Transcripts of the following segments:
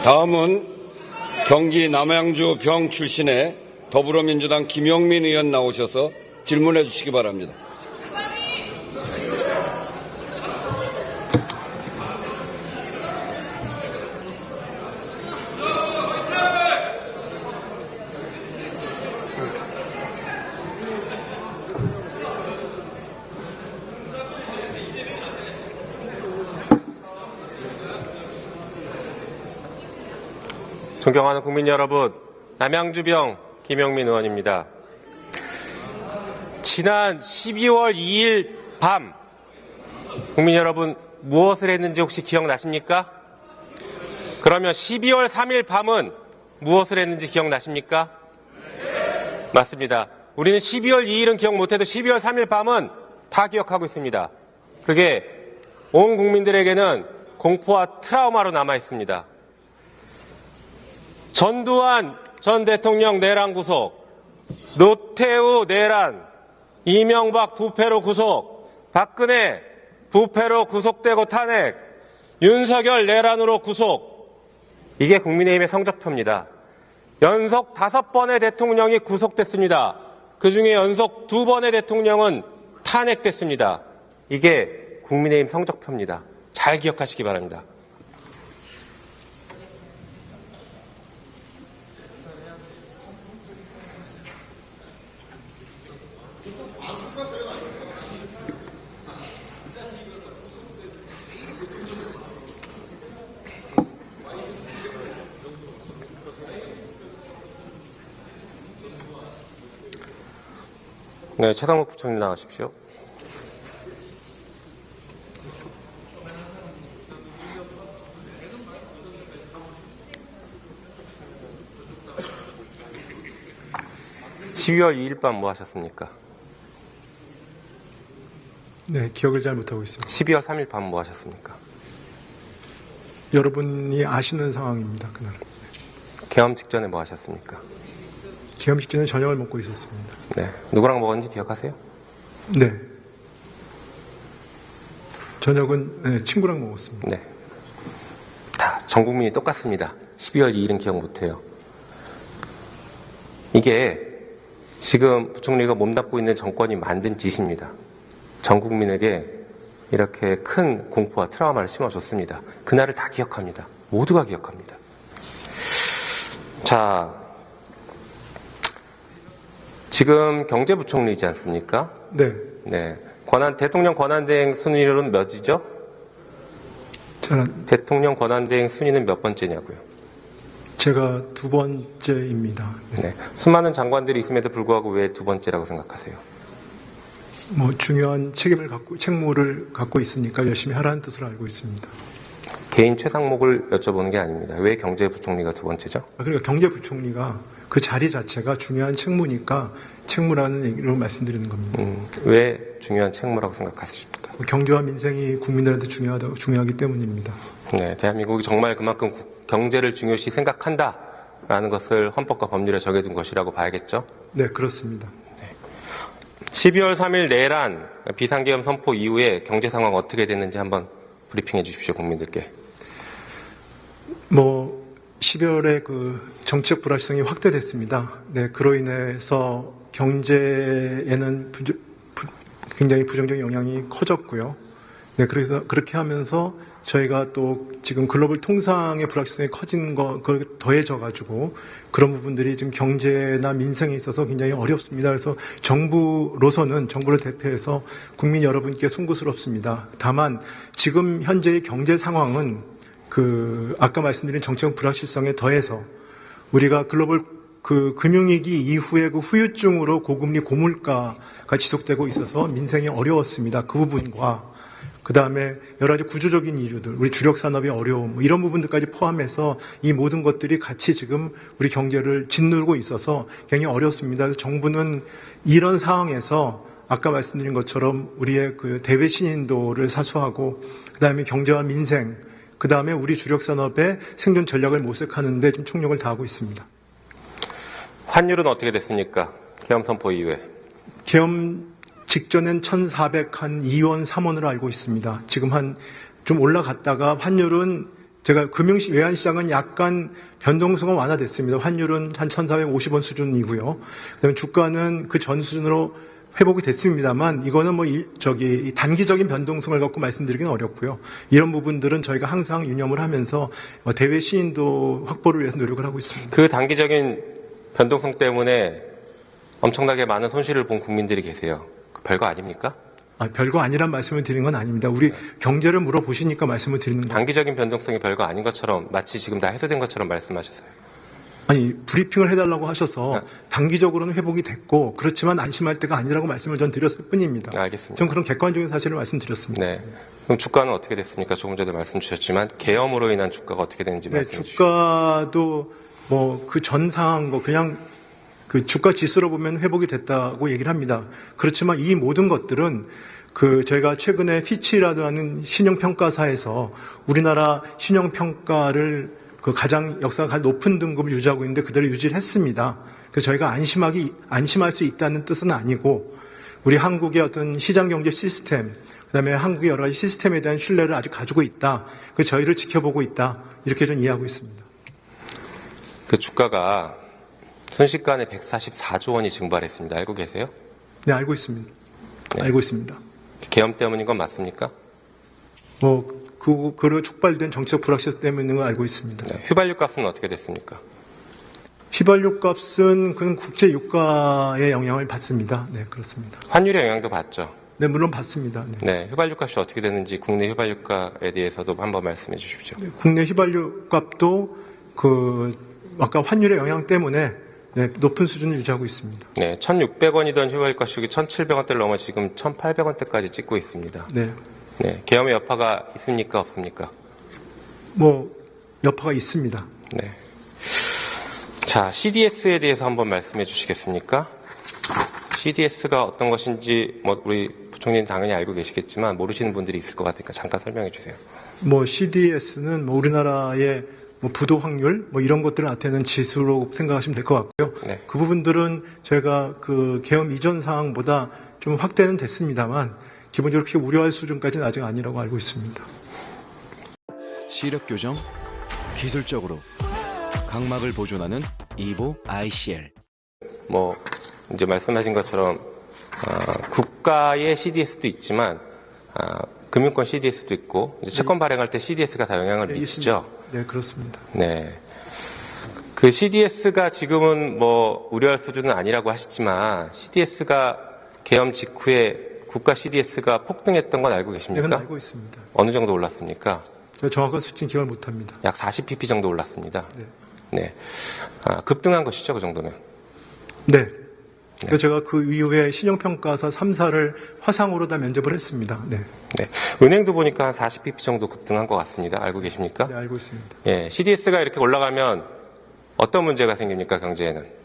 다음은 경기 남양주 병 출신의 더불어민주당 김영민 의원 나오셔서 질문해 주시기 바랍니다. 존경하는 국민 여러분, 남양주병 김영민 의원입니다. 지난 12월 2일 밤 국민 여러분 무엇을 했는지 혹시 기억나십니까? 그러면 12월 3일 밤은 무엇을 했는지 기억나십니까? 맞습니다. 우리는 12월 2일은 기억 못해도 12월 3일 밤은 다 기억하고 있습니다. 그게 온 국민들에게는 공포와 트라우마로 남아 있습니다. 전두환 전 대통령 내란 구속, 노태우 내란, 이명박 부패로 구속, 박근혜 부패로 구속되고 탄핵, 윤석열 내란으로 구속. 이게 국민의힘의 성적표입니다. 연속 5번의 대통령이 구속됐습니다. 그중에 연속 2번의 대통령은 탄핵됐습니다. 이게 국민의힘 성적표입니다. 잘 기억하시기 바랍니다. 네, 최상목 부총리 나가십시오. (12월 2일) 밤 뭐 하셨습니까? 네, 기억을 잘 못하고 있습니다. 12월 3일 밤 뭐 하셨습니까? 여러분이 아시는 상황입니다. 그날은. 계엄 직전에 뭐 하셨습니까? 계엄 직전에 저녁을 먹고 있었습니다. 네, 누구랑 먹었는지 기억하세요? 네. 저녁은 친구랑 먹었습니다. 네. 다 전 국민이 똑같습니다. 12월 2일은 기억 못해요. 이게 지금 부총리가 몸담고 있는 정권이 만든 짓입니다. 전 국민에게 이렇게 큰 공포와 트라우마를 심어줬습니다. 그날을 다 기억합니다. 모두가 기억합니다. 자, 지금 경제부총리이지 않습니까? 네. 네. 대통령 권한대행 순위로는 몇이죠? 저는 대통령 권한대행 순위는 몇 번째냐고요? 제가 2번째입니다. 네. 네. 수많은 장관들이 있음에도 불구하고 왜 2번째라고 생각하세요? 뭐 중요한 책무를 갖고 있으니까 열심히 하라는 뜻으로 알고 있습니다. 개인 최상목을 여쭤보는 게 아닙니다. 왜 경제부총리가 2번째죠? 그러니까 경제부총리가 그 자리 자체가 중요한 책무니까 책무라는 얘기로 말씀드리는 겁니다. 왜 중요한 책무라고 생각하십니까? 경제와 민생이 국민들한테 중요하기 때문입니다. 네, 대한민국이 정말 그만큼 경제를 중요시 생각한다라는 것을 헌법과 법률에 정해둔 것이라고 봐야겠죠? 네, 그렇습니다. 12월 3일 내란 비상계엄 선포 이후에 경제 상황 어떻게 됐는지 한번 브리핑해 주십시오, 국민들께. 12월에 정치적 불확실성이 확대됐습니다. 네, 그로 인해서 경제에는 굉장히 부정적인 영향이 커졌고요. 네, 그래서 그렇게 하면서 저희가 또 지금 글로벌 통상의 불확실성이 커진 그걸 더해져가지고 그런 부분들이 지금 경제나 민생에 있어서 굉장히 어렵습니다. 그래서 정부를 대표해서 국민 여러분께 송구스럽습니다. 다만 지금 현재의 경제 상황은 아까 말씀드린 정치적 불확실성에 더해서 우리가 글로벌 금융위기 이후에 후유증으로 고금리 고물가가 지속되고 있어서 민생이 어려웠습니다. 그 부분과 그 다음에 여러 가지 구조적인 이유들, 우리 주력 산업의 어려움, 이런 부분들까지 포함해서 이 모든 것들이 같이 지금 우리 경제를 짓누르고 있어서 굉장히 어렵습니다. 그래서 정부는 이런 상황에서 아까 말씀드린 것처럼 우리의 대외 신인도를 사수하고 그 다음에 경제와 민생, 그 다음에 우리 주력 산업의 생존 전략을 모색하는 데 좀 총력을 다하고 있습니다. 환율은 어떻게 됐습니까? 계엄 선포 이후에. 계엄 직전엔 1,402원, 3원으로 알고 있습니다. 지금 좀 올라갔다가 환율은 제가 외환시장은 약간 변동성은 완화됐습니다. 환율은 한 1,450원 수준이고요. 그다음에 주가는 그 전 수준으로 회복이 됐습니다만 이거는 이 단기적인 변동성을 갖고 말씀드리기는 어렵고요. 이런 부분들은 저희가 항상 유념을 하면서 대외 시인도 확보를 위해서 노력을 하고 있습니다. 그 단기적인 변동성 때문에 엄청나게 많은 손실을 본 국민들이 계세요. 별거 아닙니까? 별거 아니란 말씀을 드린 건 아닙니다. 우리 경제를 물어보시니까 말씀을 드리는 거예요. 단기적인 변동성이 별거 아닌 것처럼 마치 지금 다 해소된 것처럼 말씀하셨어요. 아니, 브리핑을 해달라고 하셔서 단기적으로는 회복이 됐고 그렇지만 안심할 때가 아니라고 말씀을 전 드렸을 뿐입니다. 알겠습니다. 전 그런 객관적인 사실을 말씀드렸습니다. 네. 그럼 주가는 어떻게 됐습니까? 조금 전에 말씀 주셨지만 계엄으로 인한 주가가 어떻게 되는지 말씀해 주시죠. 주가도 그 전 상황 그냥 그 주가 지수로 보면 회복이 됐다고 얘기를 합니다. 그렇지만 이 모든 것들은 저희가 최근에 피치라고 하는 신용평가사에서 우리나라 신용평가를 가장 역사가 높은 등급을 유지하고 있는데 그대로 유지를 했습니다. 그래서 저희가 안심할 수 있다는 뜻은 아니고 우리 한국의 어떤 시장경제 시스템, 그다음에 한국의 여러 가지 시스템에 대한 신뢰를 아직 가지고 있다. 저희를 지켜보고 있다. 이렇게 좀 이해하고 있습니다. 그 주가가 순식간에 144조 원이 증발했습니다. 알고 계세요? 네, 알고 있습니다. 네. 알고 있습니다. 계엄 때문인 건 맞습니까? 그로 촉발된 정치적 불확실성 때문인 걸 알고 있습니다. 네. 휘발유 값은 어떻게 됐습니까? 휘발유 값은 그건 국제 유가의 영향을 받습니다. 네, 그렇습니다. 환율의 영향도 받죠? 네, 물론 받습니다. 네. 네, 휘발유 값이 어떻게 됐는지 국내 휘발유 값에 대해서도 한번 말씀해 주십시오. 네, 국내 휘발유 값도 아까 환율의 영향 때문에 높은 수준을 유지하고 있습니다. 네, 1,600원이던 휘발유 값이 1,700원대를 넘어 지금 1,800원대까지 찍고 있습니다. 네. 네, 계엄의 여파가 있습니까? 없습니까? 여파가 있습니다. 네. 자, CDS에 대해서 한번 말씀해 주시겠습니까? CDS가 어떤 것인지 우리 부총리는 당연히 알고 계시겠지만 모르시는 분들이 있을 것 같으니까 잠깐 설명해 주세요. CDS는 우리나라의 부도 확률 이런 것들을 나타내는 지수로 생각하시면 될 것 같고요. 네. 그 부분들은 저희가 계엄 이전 상황보다 좀 확대는 됐습니다만 기본적으로 그렇게 우려할 수준까지는 아직 아니라고 알고 있습니다. 시력 교정, 기술적으로 각막을 보존하는 이보 ICL. 이제 말씀하신 것처럼 국가의 CDS도 있지만 금융권 CDS도 있고 이제 채권 발행할 때 CDS가 다 영향을 미치죠. 네, 그렇습니다. 네. 그 CDS가 지금은 우려할 수준은 아니라고 하시지만 CDS가 계엄 직후에 국가 CDS가 폭등했던 건 알고 계십니까? 네, 그건 알고 있습니다. 어느 정도 올랐습니까? 제가 정확한 수치는 기억을 못합니다. 약 40pp 정도 올랐습니다. 네. 네. 급등한 것이죠, 그 정도면. 네. 그래서 제가 그 이후에 신용평가사 3사를 화상으로 다 면접을 했습니다. 네. 네. 은행도 보니까 한 40pp 정도 급등한 것 같습니다. 알고 계십니까? 네, 알고 있습니다. 예. CDS가 이렇게 올라가면 어떤 문제가 생깁니까, 경제에는?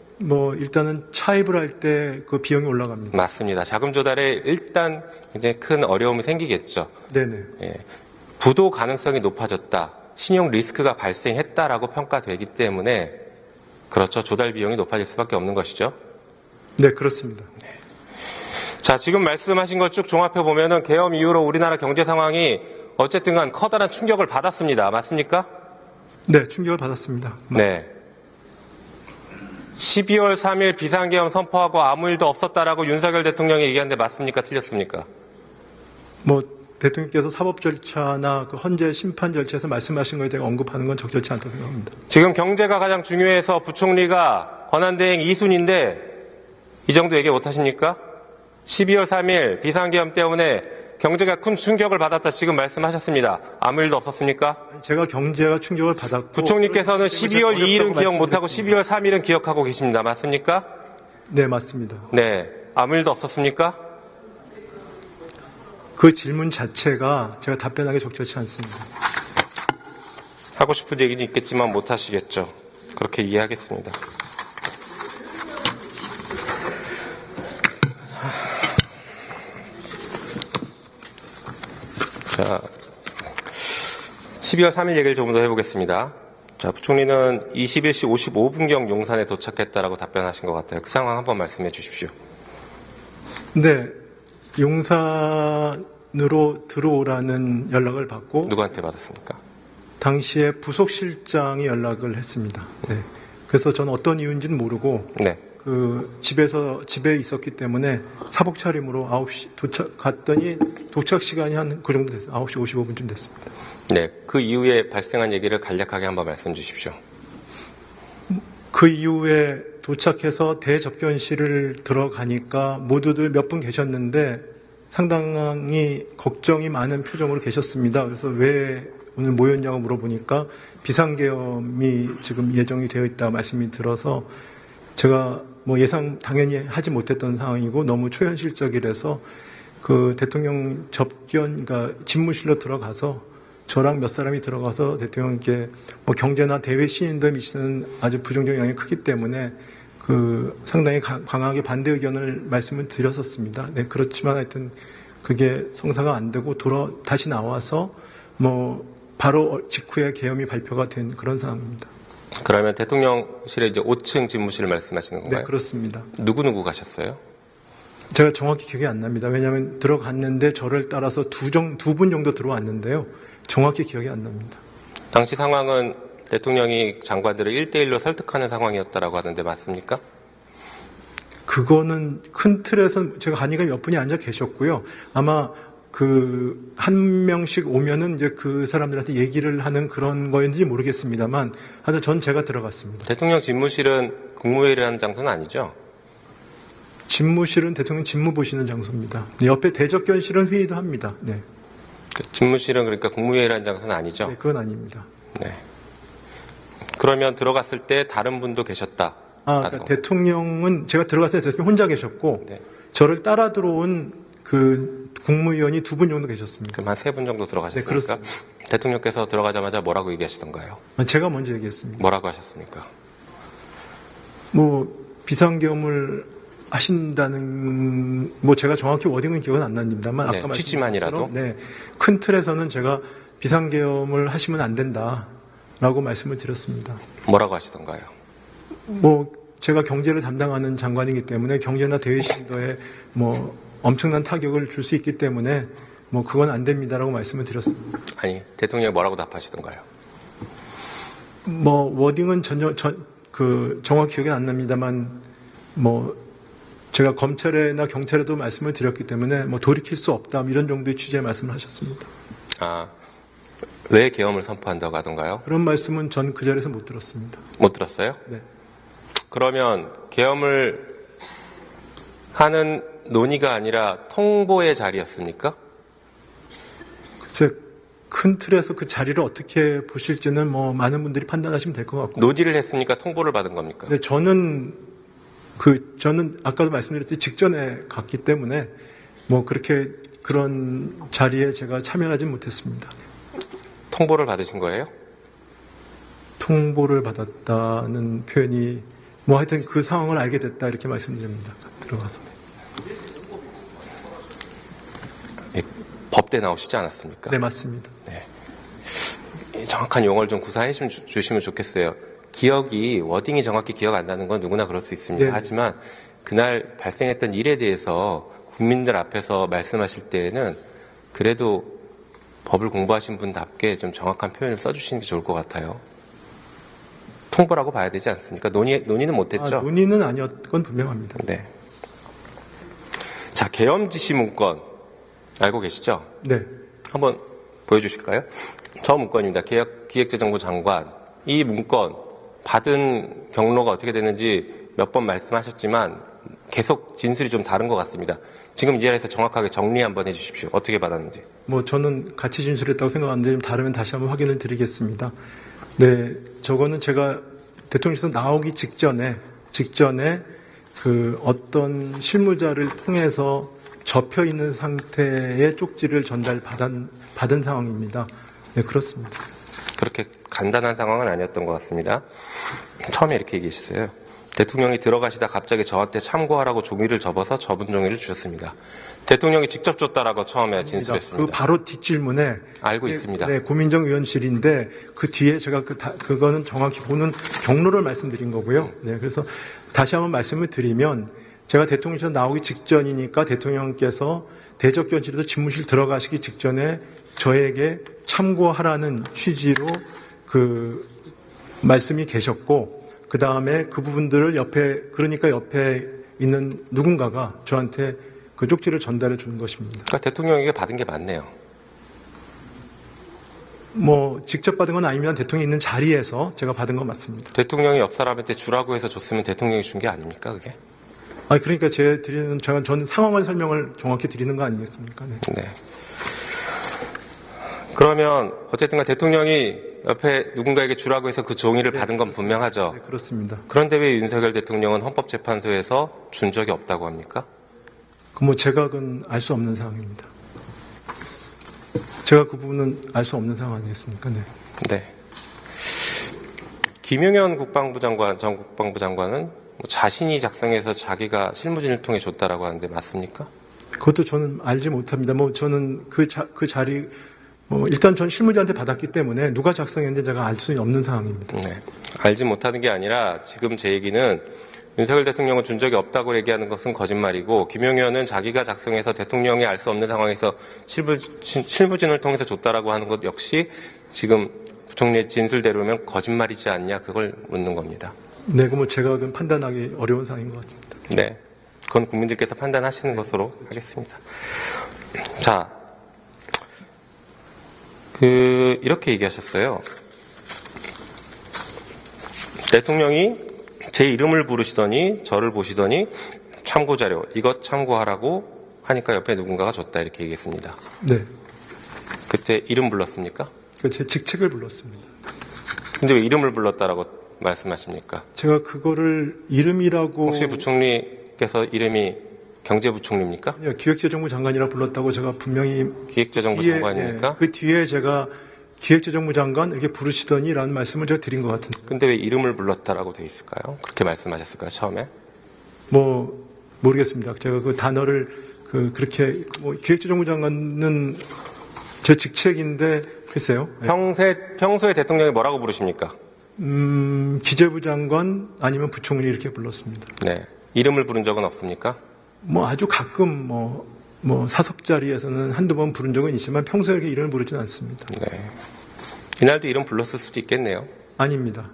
일단은 차입을 할 때 그 비용이 올라갑니다. 맞습니다. 자금 조달에 일단 굉장히 큰 어려움이 생기겠죠. 네네. 예. 부도 가능성이 높아졌다. 신용 리스크가 발생했다라고 평가되기 때문에 그렇죠. 조달 비용이 높아질 수밖에 없는 것이죠. 네, 그렇습니다. 자, 지금 말씀하신 걸 쭉 종합해 보면은 계엄 이후로 우리나라 경제 상황이 어쨌든 간 커다란 충격을 받았습니다. 맞습니까? 네, 충격을 받았습니다. 네. 12월 3일 비상계엄 선포하고 아무 일도 없었다라고 윤석열 대통령이 얘기하는데 맞습니까? 틀렸습니까? 대통령께서 사법 절차나 그 헌재 심판 절차에서 말씀하신 거에 대해 언급하는 건 적절치 않다고 생각합니다. 지금 경제가 가장 중요해서 부총리가 권한대행 2순인데 이 정도 얘기 못 하십니까? 12월 3일 비상계엄 때문에 경제가 큰 충격을 받았다 지금 말씀하셨습니다. 아무 일도 없었습니까? 제가 경제가 충격을 받았고 부총리께서는 12월 2일은 기억 못하고 12월 3일은 기억하고 계십니다. 맞습니까? 네, 맞습니다. 네. 아무 일도 없었습니까? 그 질문 자체가 제가 답변하기 적절치 않습니다. 하고 싶은 얘기는 있겠지만 못 하시겠죠. 그렇게 이해하겠습니다. 자, 12월 3일 얘기를 좀 더 해보겠습니다. 자, 부총리는 21시 55분경 용산에 도착했다라고 답변하신 것 같아요. 그 상황 한번 말씀해 주십시오. 네, 용산으로 들어오라는 연락을 받고 누구한테 받았습니까? 당시에 부속실장이 연락을 했습니다. 네. 그래서 저는 어떤 이유인지는 모르고 네. 집에 있었기 때문에 사복 차림으로 9시 갔더니 도착 시간이 한 그 정도 됐어요. 9시 55분쯤 됐습니다. 네. 그 이후에 발생한 얘기를 간략하게 한번 말씀 주십시오. 그 이후에 도착해서 대접견실을 들어가니까 모두들 몇 분 계셨는데 상당히 걱정이 많은 표정으로 계셨습니다. 그래서 왜 오늘 모였냐고 물어보니까 비상계엄이 지금 예정이 되어 있다 말씀이 들어서 제가 뭐 예상 당연히 하지 못했던 상황이고 너무 초현실적이라서 그 대통령 그러니까 집무실로 들어가서 저랑 몇 사람이 들어가서 대통령께 뭐 경제나 대외 시인도에 미치는 아주 부정적 영향이 크기 때문에 상당히 강하게 반대 의견을 말씀을 드렸었습니다. 네, 그렇지만 하여튼 그게 성사가 안 되고 다시 나와서 뭐 바로 직후에 계엄이 발표가 된 그런 상황입니다. 그러면 대통령실의 이제 5층 집무실을 말씀하시는 건가요? 네, 그렇습니다. 누구 가셨어요? 제가 정확히 기억이 안 납니다. 왜냐하면 들어갔는데 저를 따라서 두 분 정도 들어왔는데요. 정확히 기억이 안 납니다. 당시 상황은 대통령이 장관들을 1대1로 설득하는 상황이었다라고 하는데 맞습니까? 그거는 큰 틀에서 제가 가니까 몇 분이 앉아 계셨고요. 아마 한 명씩 오면은 이제 그 사람들한테 얘기를 하는 그런 거였는지 모르겠습니다만 하여튼 전 제가 들어갔습니다. 대통령 집무실은 국무회의를 하는 장소는 아니죠? 집무실은 대통령 집무 보시는 장소입니다. 옆에 대접견실은 회의도 합니다. 네. 집무실은 그러니까 국무회의를 하는 장소는 아니죠? 네, 그건 아닙니다. 네. 그러면 들어갔을 때 다른 분도 계셨다. 그러니까 대통령은 제가 들어갔을 때 대통령 혼자 계셨고 네. 저를 저를 따라 들어온 그 국무위원이 2분 정도 계셨습니다. 그럼 한 3분 정도 들어가셨습니까? 네, 그렇습니다. 대통령께서 들어가자마자 뭐라고 얘기하시던가요? 제가 먼저 얘기했습니다. 뭐라고 하셨습니까? 뭐 비상계엄을 하신다는 제가 정확히 워딩은 기억은 안 납니다만 네, 아까 취지만이라도? 네, 큰 틀에서는 제가 비상계엄을 하시면 안 된다라고 말씀을 드렸습니다. 뭐라고 하시던가요? 제가 경제를 담당하는 장관이기 때문에 경제나 대외 신도에 엄청난 타격을 줄 수 있기 때문에 그건 안 됩니다라고 말씀을 드렸습니다. 아니, 대통령이 뭐라고 답하시던가요? 워딩은 정확히 기억이 안 납니다만 제가 검찰에나 경찰에도 말씀을 드렸기 때문에 돌이킬 수 없다 이런 정도의 취지의 말씀을 하셨습니다. 왜 계엄을 선포한다고 하던가요? 그런 말씀은 전 그 자리에서 못 들었습니다. 못 들었어요? 네. 그러면 계엄을 하는 논의가 아니라 통보의 자리였습니까? 글쎄 큰 틀에서 그 자리를 어떻게 보실지는 많은 분들이 판단하시면 될 것 같고. 논의를 했으니까 통보를 받은 겁니까? 네, 저는 아까도 말씀드렸듯이 직전에 갔기 때문에 그렇게 그런 자리에 제가 참여하지 못했습니다. 통보를 받으신 거예요? 통보를 받았다는 표현이 하여튼 그 상황을 알게 됐다 이렇게 말씀드립니다. 들어가서. 법대 나오시지 않았습니까? 네, 맞습니다. 네. 정확한 용어를 좀 구사해 주시면 좋겠어요. 워딩이 정확히 기억 안 나는 건 누구나 그럴 수 있습니다. 네. 하지만 그날 발생했던 일에 대해서 국민들 앞에서 말씀하실 때에는 그래도 법을 공부하신 분답게 좀 정확한 표현을 써주시는 게 좋을 것 같아요. 통보라고 봐야 되지 않습니까? 논의는 못했죠? 논의는 아니었건 분명합니다. 네. 자, 계엄 지시 문건 알고 계시죠? 네. 한번 보여주실까요? 저 문건입니다. 기획재정부 장관. 이 문건 받은 경로가 어떻게 됐는지 몇 번 말씀하셨지만 계속 진술이 좀 다른 것 같습니다. 지금 이 자리에서 정확하게 정리 한번 해주십시오. 어떻게 받았는지. 저는 같이 진술했다고 생각하는데 좀 다르면 다시 한번 확인을 드리겠습니다. 네, 저거는 제가 대통령실에서 나오기 직전에 어떤 실무자를 통해서 접혀 있는 상태의 쪽지를 받은 상황입니다. 네, 그렇습니다. 그렇게 간단한 상황은 아니었던 것 같습니다. 처음에 이렇게 얘기했어요. 대통령이 들어가시다 갑자기 저한테 참고하라고 종이를 접어서 접은 종이를 주셨습니다. 대통령이 직접 줬다라고 처음에 진술했습니다. 그 바로 뒷질문에 알고 있습니다. 네, 고민정 의원실인데 그 뒤에 제가 그거는 정확히 보는 경로를 말씀드린 거고요. 네, 그래서 다시 한번 말씀을 드리면 제가 대통령실에서 나오기 직전이니까 대통령께서 대접견실에서 집무실 들어가시기 직전에 저에게 참고하라는 취지로 그 말씀이 계셨고, 그 다음에 그 부분들을 그러니까 옆에 있는 누군가가 저한테 그 쪽지를 전달해 준 것입니다. 그러니까 대통령에게 받은 게 맞네요. 뭐 직접 받은 건 아니면 대통령이 있는 자리에서 제가 받은 건 맞습니다. 대통령이 옆 사람한테 주라고 해서 줬으면 대통령이 준 게 아닙니까, 그게? 아니, 그러니까 저는 상황을 설명을 정확히 드리는 거 아니겠습니까? 네. 네. 그러면 어쨌든 대통령이 옆에 누군가에게 주라고 해서 그 종이를 받은 건 분명하죠. 네, 그렇습니다. 그런데 왜 윤석열 대통령은 헌법재판소에서 준 적이 없다고 합니까? 제가 그건 알 수 없는 상황입니다. 제가 그 부분은 알 수 없는 상황 아니겠습니까? 네. 네. 김용현 국방부 장관, 전 국방부 장관은 자신이 작성해서 자기가 실무진을 통해 줬다라고 하는데 맞습니까? 그것도 저는 알지 못합니다. 저는 그 자리, 일단 전 실무자한테 받았기 때문에 누가 작성했는지 제가 알 수 없는 상황입니다. 네. 알지 못하는 게 아니라 지금 제 얘기는 윤석열 대통령은 준 적이 없다고 얘기하는 것은 거짓말이고 김용현은 자기가 작성해서 대통령이 알 수 없는 상황에서 실무진을 통해서 줬다라고 하는 것 역시 지금 부총리의 진술대로면 거짓말이지 않냐 그걸 묻는 겁니다. 네, 제가 판단하기 어려운 상황인 것 같습니다. 네. 그건 국민들께서 판단하시는 것으로 하겠습니다. 자, 이렇게 얘기하셨어요. 대통령이 제 이름을 부르시더니 저를 보시더니 참고자료 이것 참고하라고 하니까 옆에 누군가가 줬다 이렇게 얘기했습니다. 네. 그때 이름 불렀습니까? 제 직책을 불렀습니다. 근데 왜 이름을 불렀다라고 말씀하십니까? 제가 그거를 이름이라고. 혹시 부총리께서 이름이 경제부총리입니까? 아니요, 기획재정부 장관이라 불렀다고 제가 분명히. 기획재정부 뒤에, 장관입니까? 그 뒤에 제가 기획재정부 장관 이렇게 부르시더니 라는 말씀을 제가 드린 것 같은데. 근데 왜 이름을 불렀다라고 돼 있을까요? 그렇게 말씀하셨을까요, 처음에? 모르겠습니다. 제가 그 단어를 그렇게 기획재정부 장관은 제 직책인데 글쎄요. 네. 평소에 대통령이 뭐라고 부르십니까? 기재부 장관 아니면 부총리 이렇게 불렀습니다. 네. 이름을 부른 적은 없습니까? 아주 가끔 사석 자리에서는 한두 번 부른 적은 있지만 평소에 이렇게 이름을 부르진 않습니다. 네. 이날도 이름 불렀을 수도 있겠네요. 아닙니다.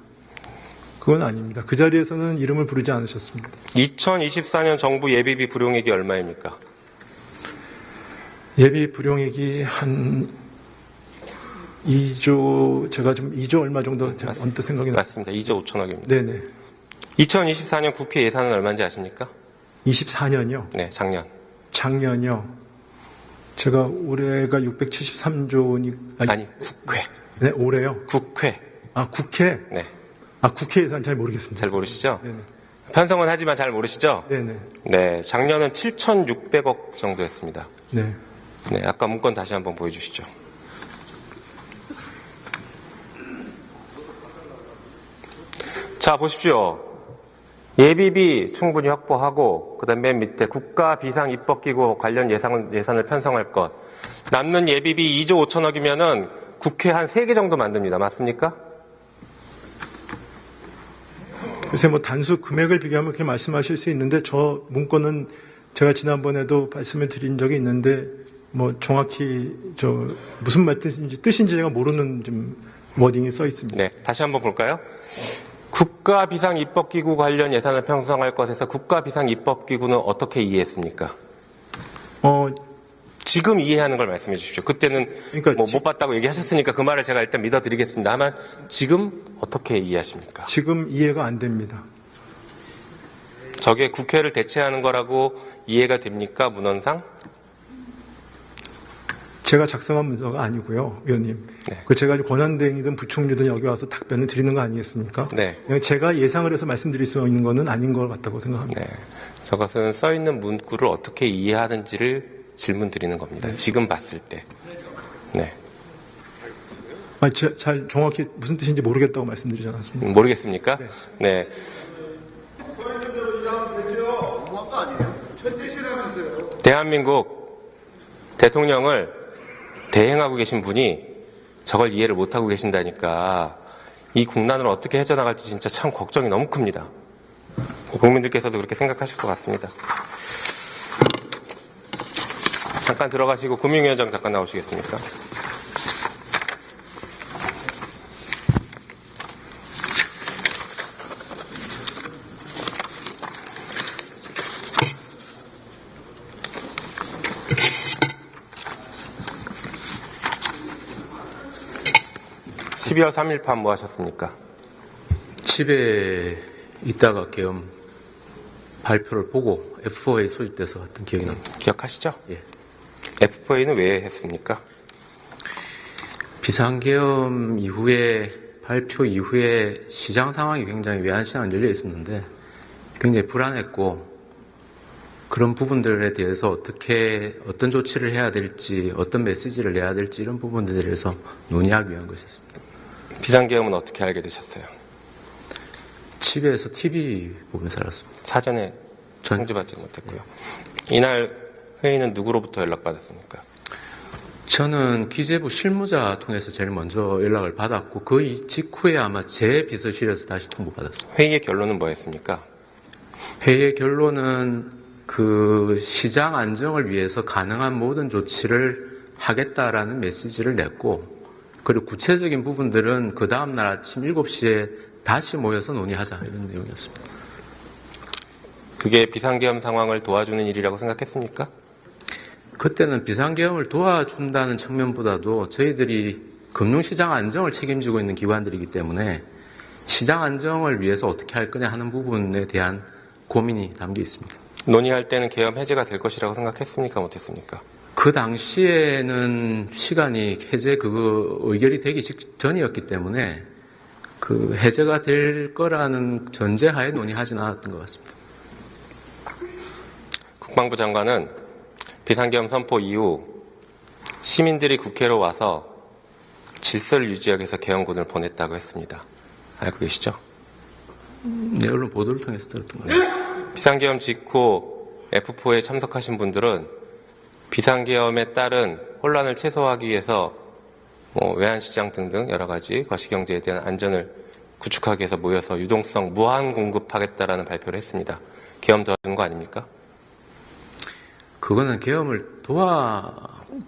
그건 아닙니다. 그 자리에서는 이름을 부르지 않으셨습니다. 2024년 정부 예비비 불용액이 얼마입니까? 예비 불용액이 한 2조, 제가 좀 2조 얼마 정도 제가 언뜻 생각이 나. 맞습니다. 2조 5천억입니다. 네네. 2024년 국회 예산은 얼마인지 아십니까? 24년이요? 네, 작년. 작년이요? 제가 올해가 673조니. 아니, 국회. 네, 올해요? 국회. 아, 국회? 네. 아, 국회 예산 잘 모르겠습니다. 잘 모르시죠? 네네. 편성은 하지만 잘 모르시죠? 네네. 네, 작년은 7,600억 정도였습니다. 네. 네, 아까 문건 다시 한번 보여주시죠. 자, 보십시오. 예비비 충분히 확보하고 그다음 맨 밑에 국가 비상 입법기구 관련 예산을 편성할 것. 남는 예비비 2조 5천억이면은 국회 한 3개 정도 만듭니다. 맞습니까? 글쎄 단수 금액을 비교하면 그렇게 말씀하실 수 있는데 저 문건은 제가 지난번에도 말씀을 드린 적이 있는데 정확히 무슨 뜻인지 제가 모르는 좀 워딩이 써 있습니다. 네, 다시 한번 볼까요? 국가 비상 입법기구 관련 예산을 편성할 것에서 국가 비상 입법기구는 어떻게 이해했습니까? 지금 이해하는 걸 말씀해 주십시오. 그때는 그러니까 못 봤다고 얘기하셨으니까 그 말을 제가 일단 믿어드리겠습니다. 다만 지금 어떻게 이해하십니까? 지금 이해가 안 됩니다. 저게 국회를 대체하는 거라고 이해가 됩니까? 문헌상? 제가 작성한 문서가 아니고요, 위원님. 네. 제가 권한대행이든 부총리든 여기 와서 답변을 드리는 거 아니겠습니까? 네. 제가 예상을 해서 말씀드릴 수 있는 거는 아닌 것 같다고 생각합니다. 네. 저것은 써있는 문구를 어떻게 이해하는지를 질문 드리는 겁니다. 네. 지금 봤을 때. 네. 잘 정확히 무슨 뜻인지 모르겠다고 말씀드리지 않았습니까? 모르겠습니까? 네. 대한민국 대통령을 대행하고 계신 분이 저걸 이해를 못하고 계신다니까 이 국난을 어떻게 헤쳐나갈지 진짜 참 걱정이 너무 큽니다. 국민들께서도 그렇게 생각하실 것 같습니다. 잠깐 들어가시고 금융위원장 잠깐 나오시겠습니까? 12월 3일 밤 뭐 하셨습니까? 집에 있다가 계엄 발표를 보고 F4에 소집돼서 갔던 기억이 납니다. 기억하시죠? 예. F4A는 왜 했습니까? 비상계엄 이후에 발표 이후에 시장 상황이 굉장히 외환시장은 열려 있었는데 굉장히 불안했고 그런 부분들에 대해서 어떤 조치를 해야 될지 어떤 메시지를 내야 될지 이런 부분들에 대해서 논의하기 위한 것이었습니다. 비상계엄은 어떻게 알게 되셨어요? 집에서 TV 보면서 살았습니다. 사전에 통지받지 못했고요. 이날 회의는 누구로부터 연락받았습니까? 저는 기재부 실무자 통해서 제일 먼저 연락을 받았고 그 직후에 아마 제 비서실에서 다시 통보받았습니다. 회의의 결론은 뭐였습니까? 회의의 결론은 그 시장 안정을 위해서 가능한 모든 조치를 하겠다라는 메시지를 냈고 그리고 구체적인 부분들은 그 다음날 아침 7시에 다시 모여서 논의하자 이런 내용이었습니다. 그게 비상계엄 상황을 도와주는 일이라고 생각했습니까? 그때는 비상계엄을 도와준다는 측면보다도 저희들이 금융시장 안정을 책임지고 있는 기관들이기 때문에 시장 안정을 위해서 어떻게 할 거냐 하는 부분에 대한 고민이 담겨 있습니다. 논의할 때는 계엄 해제가 될 것이라고 생각했습니까? 못했습니까? 그 당시에는 시간이 해제 의결이 되기 직전이었기 때문에 그 해제가 될 거라는 전제하에 논의하지는 않았던 것 같습니다. 국방부 장관은 비상계엄 선포 이후 시민들이 국회로 와서 질서를 유지하기 위해서 계엄군을 보냈다고 했습니다. 알고 계시죠? 네, 언론 보도를 통해서 들었던 겁니다. 비상계엄 직후 F4에 참석하신 분들은 비상계엄에 따른 혼란을 최소화하기 위해서 외환시장 등등 여러 가지 거시경제에 대한 안전을 구축하기 위해서 모여서 유동성 무한 공급하겠다라는 발표를 했습니다. 계엄 도와준 거 아닙니까? 그거는 계엄을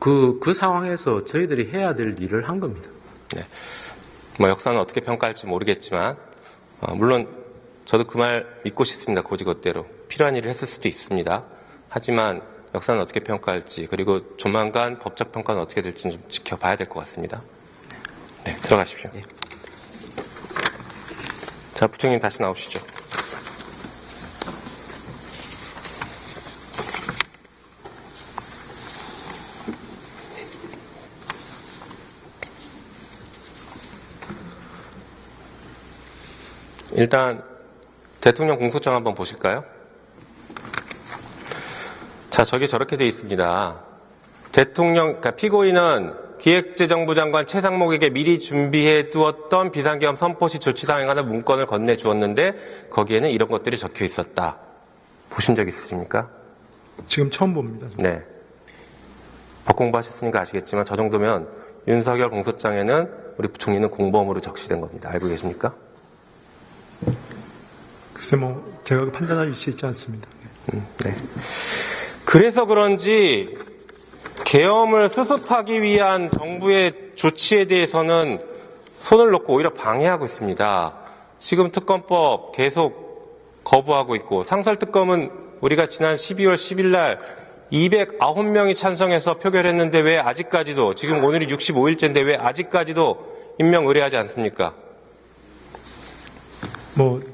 그 상황에서 저희들이 해야 될 일을 한 겁니다. 네. 역사는 어떻게 평가할지 모르겠지만, 물론 저도 그 말 믿고 싶습니다. 고지것대로. 필요한 일을 했을 수도 있습니다. 하지만 역사는 어떻게 평가할지, 그리고 조만간 법적 평가는 어떻게 될지 좀 지켜봐야 될 것 같습니다. 네, 들어가십시오. 네. 자, 부총님 다시 나오시죠. 일단 대통령 공소장 한번 보실까요? 자, 저기 저렇게 돼 있습니다. 그러니까 피고인은 기획재정부 장관 최상목에게 미리 준비해 두었던 비상계엄 선포 시 조치사항에 관한 문건을 건네주었는데 거기에는 이런 것들이 적혀 있었다. 보신 적 있으십니까? 지금 처음 봅니다. 네. 법 공부하셨으니까 아시겠지만 저 정도면 윤석열 공소장에는 우리 부총리는 공범으로 적시된 겁니다. 알고 계십니까? 글쎄 제가 판단할 위치에 있지 않습니다. 네. 그래서 그런지 계엄을 수습하기 위한 정부의 조치에 대해서는 손을 놓고 오히려 방해하고 있습니다. 지금 특검법 계속 거부하고 있고 상설특검은 우리가 지난 12월 10일 날 209명이 찬성해서 표결했는데 왜 아직까지도 지금 오늘이 65일째인데 왜 아직까지도 임명 의뢰하지 않습니까?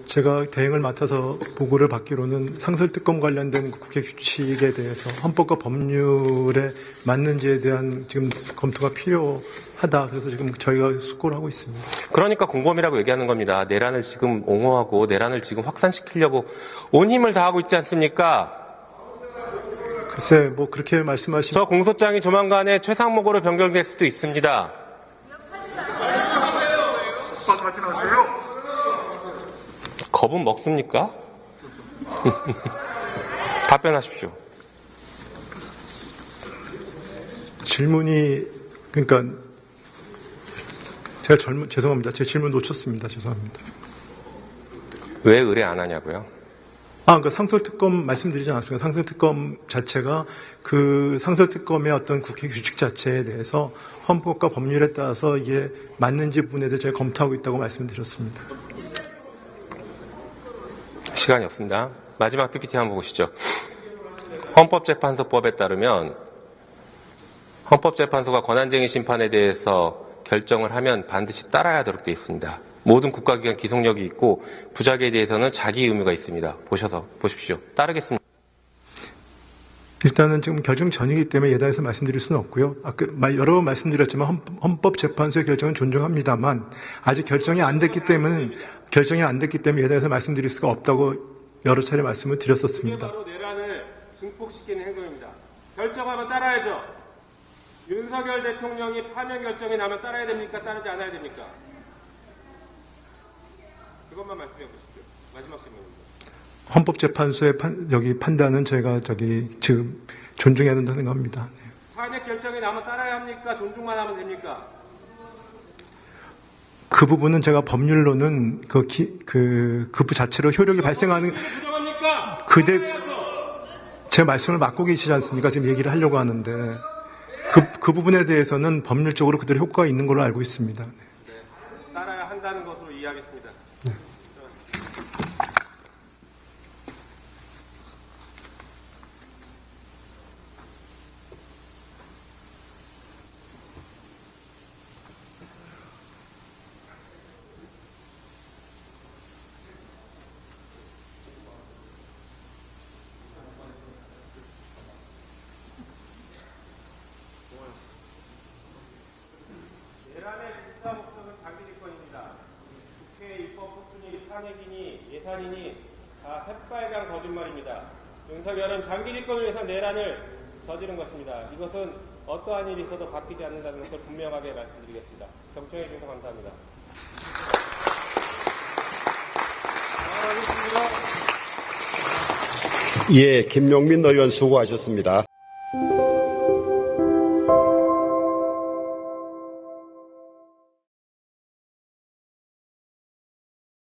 제가 대행을 맡아서 보고를 받기로는 상설특검 관련된 국회 규칙에 대해서 헌법과 법률에 맞는지에 대한 지금 검토가 필요하다. 그래서 지금 저희가 숙고를 하고 있습니다. 그러니까 공범이라고 얘기하는 겁니다. 내란을 지금 옹호하고 내란을 지금 확산시키려고 온 힘을 다하고 있지 않습니까? 글쎄 그렇게 말씀하시면 저 공소장이 조만간에 최상목으로 변경될 수도 있습니다. 겁은 먹습니까? 답변하십시오. 질문이 그러니까 제가 죄송합니다. 제 질문 놓쳤습니다. 죄송합니다. 왜 의뢰 안 하냐고요? 그러니까 상설특검 말씀드리지 않았습니까? 상설특검 자체가 그 상설특검의 어떤 국회 규칙 자체에 대해서 헌법과 법률에 따라서 이게 맞는지 부분에 대해서 저희가 검토하고 있다고 말씀드렸습니다. 시간이 없습니다. 마지막 PPT 한번 보시죠. 헌법재판소법에 따르면 헌법재판소가 권한쟁의 심판에 대해서 결정을 하면 반드시 따라야 하도록 되어 있습니다. 모든 국가기관 기속력이 있고 부작에 대해서는 자기 의무가 있습니다. 보셔서 보십시오. 따르겠습니다. 일단은 지금 결정 전이기 때문에 예단에서 말씀드릴 수는 없고요. 여러 번 말씀드렸지만 헌법재판소의 결정은 존중합니다만 아직 결정이 안 됐기 때문에 예단에서 말씀드릴 수가 없다고 여러 차례 말씀을 이게 드렸었습니다. 바로 내란을 증폭시키는 행동입니다. 결정하면 따라야죠. 윤석열 대통령이 파면 결정이 나면 따라야 됩니까? 따르지 않아야 됩니까? 그것만 말씀해 보십시오. 마지막 질문입니다. 헌법재판소의 판단은 저희가 지금 존중해야 된다는 생각합니다. 네. 탄핵 결정이 나면 따라야 합니까? 존중만 하면 됩니까? 그 부분은 제가 법률로는 그 자체로 효력이 발생하는 부정합니까? 제 말씀을 막고 계시지 않습니까? 지금 얘기를 하려고 하는데 그 부분에 대해서는 법률적으로 그대로 효과가 있는 걸로 알고 있습니다. 네. 따라야 한다는 것으로 이해하겠습니다. 내란의 진짜 목적은 장기집권입니다. 국회 입법 폭순이 탄핵이니 예산이니 다 새빨간 거짓말입니다. 윤석열은 장기집권을 위해서 내란을 저지른 것입니다. 이것은 어떠한 일이 있어도 바뀌지 않는다는 것을 분명하게 말씀드리겠습니다. 경청해 주셔서 감사합니다. 예, 김용민 의원 수고하셨습니다.